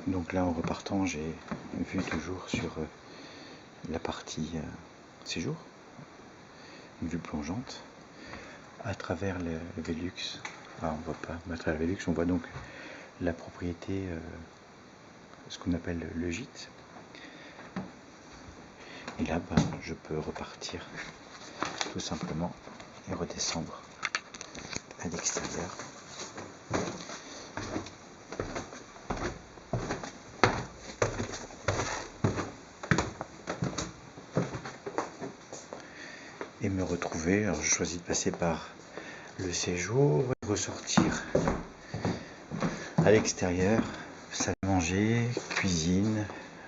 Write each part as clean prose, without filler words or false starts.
Donc là, en repartant, j'ai vu toujours sur la partie séjour, une vue plongeante, à travers le Velux. Ah, on voit pas, mais à travers le Velux, on voit donc la propriété, ce qu'on appelle le gîte. Et là, je peux repartir tout simplement et redescendre à l'extérieur. Et me retrouver. Alors, je choisis de passer par le séjour, ressortir à l'extérieur, salle à manger, cuisine.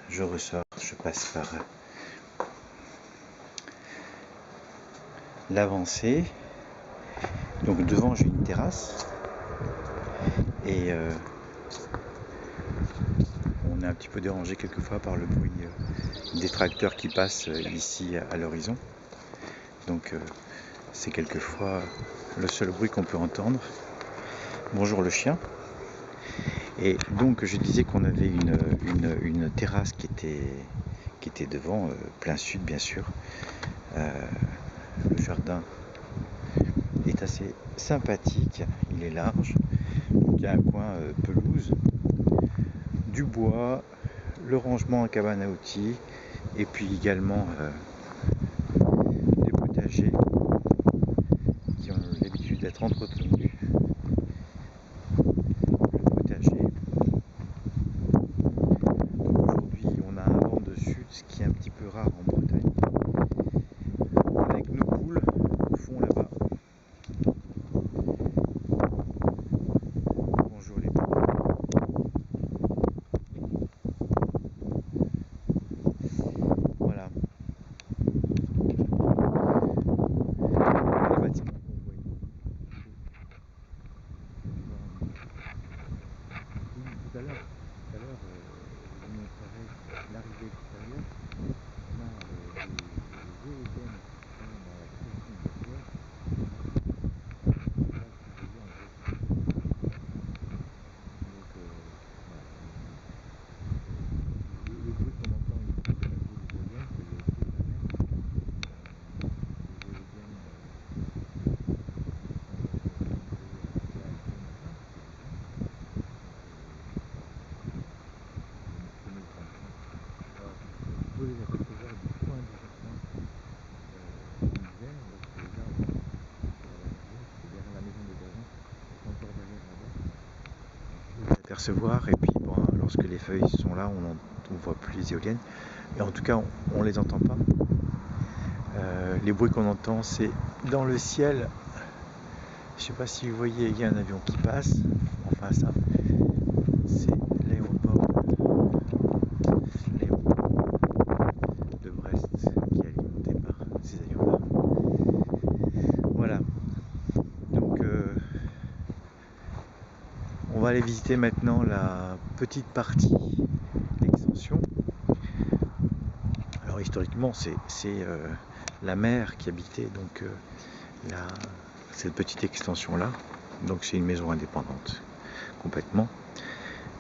Je ressors, je passe par l'avancée. Donc devant, j'ai une terrasse et on est un petit peu dérangé quelquefois par le bruit des tracteurs qui passent ici à l'horizon. Donc c'est quelquefois le seul bruit qu'on peut entendre. Bonjour le chien. Et donc je disais qu'on avait une terrasse qui était devant, plein sud bien sûr. Le jardin est assez sympathique, il est large. Il y a un coin pelouse, du bois, le rangement en cabane à outils, et puis également des potagers qui ont l'habitude d'être entretenus. Le potager. Aujourd'hui, on a un vent de sud, ce qui est un petit peu rare en Bretagne. Avec nos poules au fond là-bas. Bonjour les poules. Voilà. Les bâtiments qu'on voit ici. Tout à l'heure, je vous montrerai l'arrivée extérieure. On a des éoliennes qui sont dans la position de derrière. Là, si vous voyez, en gros, c'est un peu donc, voilà. Le bruit qu'on entend ici, c'est pas que les éoliennes, il y a aussi la mer. Les éoliennes vous pouvez les apercevoir du coin du jardin l'hiver, lorsque les arbres sur la verrière, c'est derrière la maison des voisins, ils sont encore derrière là-bas. Vous pouvez les apercevoir, et puis bon, lorsque les feuilles sont là, on ne voit plus les éoliennes, et en tout cas on les entend pas. Les bruits qu'on entend, c'est dans le ciel. Je sais pas si vous voyez, il y a un avion qui passe, enfin ça, c'est l'aéroport de Brest qui est alimenté par ces avions-là. Voilà, donc on va aller visiter maintenant la petite partie d'extension. Alors historiquement, c'est la mer qui habitait donc cette petite extension-là. Donc c'est une maison indépendante complètement.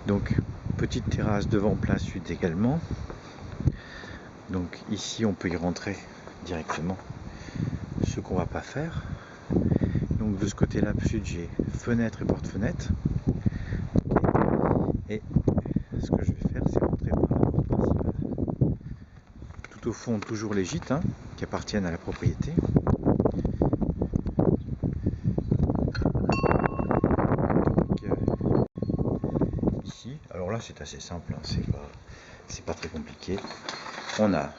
Donc petite terrasse devant plein sud également. Donc ici on peut y rentrer directement, ce qu'on va pas faire. Donc de ce côté-là sud, j'ai fenêtre et porte-fenêtre. Et ce que je vais faire, c'est rentrer par la porte principale. Tout au fond, toujours les gîtes qui appartiennent à la propriété. Donc ici, alors là c'est assez simple, c'est pas très compliqué. On a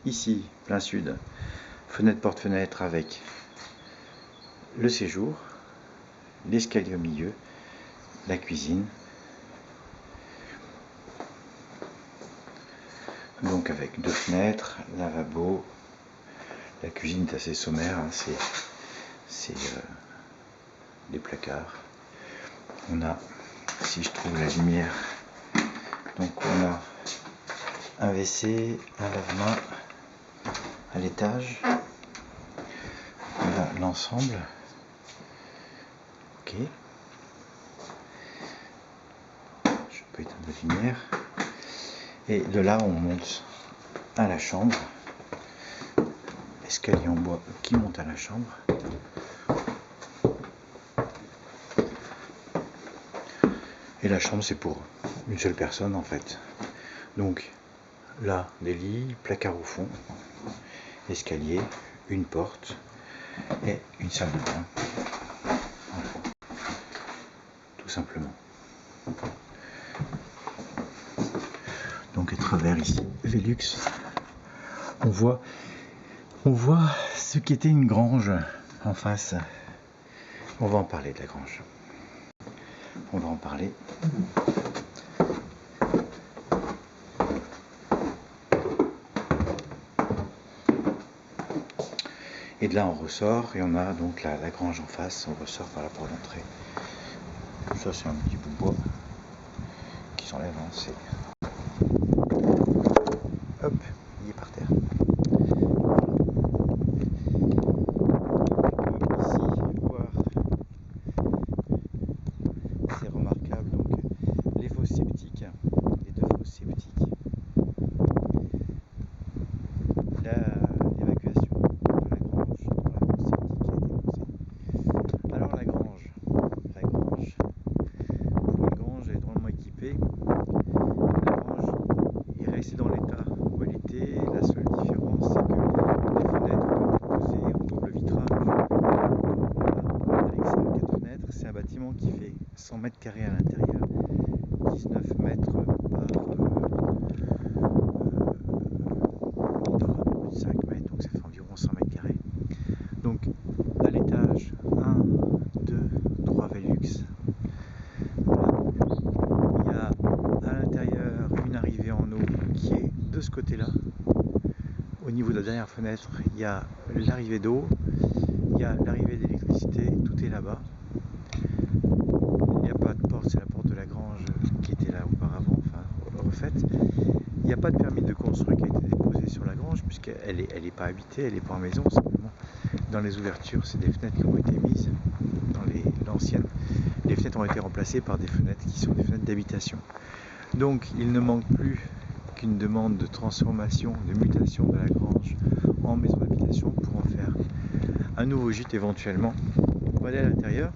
ici, plein sud, fenêtre porte-fenêtre avec le séjour, l'escalier au milieu, la cuisine. Donc avec deux fenêtres, lavabo. La cuisine est assez sommaire, c'est des placards. On a, si je trouve la lumière, donc on a un WC, un lave-main à l'étage. Voilà l'ensemble. Ok. Je peut être une lumière. Et de là, on monte à la chambre. Escalier en bois qui monte à la chambre. Et la chambre, c'est pour une seule personne en fait. Donc là, des lits, placard au fond, escalier, une porte et une salle de bain. Voilà. Tout simplement. Donc à travers ici, Velux, on voit ce qu'était une grange en face. On va en parler de la grange. On va en parler. Et de là on ressort et on a donc la grange en face, on ressort par la porte d'entrée. Ça c'est un petit bout de bois qui s'enlève, hein, c'est... Hop, il est par terre. Ici, voir, c'est remarquable, donc les fosses septiques, les deux fosses septiques. L'évacuation de la grange dans la fosse septique a été posée. Alors la grange, pour une grange elle est drôlement équipée. La grange est restée dans l'état où elle était. La seule différence c'est que les fenêtres ont été posées en double vitrage. Donc on a avec ces 4 fenêtres, c'est un bâtiment qui fait 100 mètres carrés à l'intérieur, 19 mètres par 5 mètres, donc ça fait environ 100 mètres carrés. Donc à l'étage 1, 2, 3 Velux. Voilà. Il y a à l'intérieur une arrivée en eau qui est de ce côté-là. Au niveau de la dernière fenêtre, il y a l'arrivée d'eau, il y a l'arrivée d'électricité, tout est là-bas. Il n'y a pas de porte, c'est la porte de la grange qui était là auparavant, enfin refaite. Il n'y a pas de permis de construire qui a été déposé sur la grange puisqu'elle n'est pas habitée, elle n'est pas en maison, simplement dans les ouvertures, c'est des fenêtres qui ont été mises dans l'ancienne. Les fenêtres ont été remplacées par des fenêtres qui sont des fenêtres d'habitation. Donc il ne manque plus qu'une demande de transformation, de mutation de la grange en maison d'habitation pour en faire un nouveau gîte éventuellement. On va aller à l'intérieur.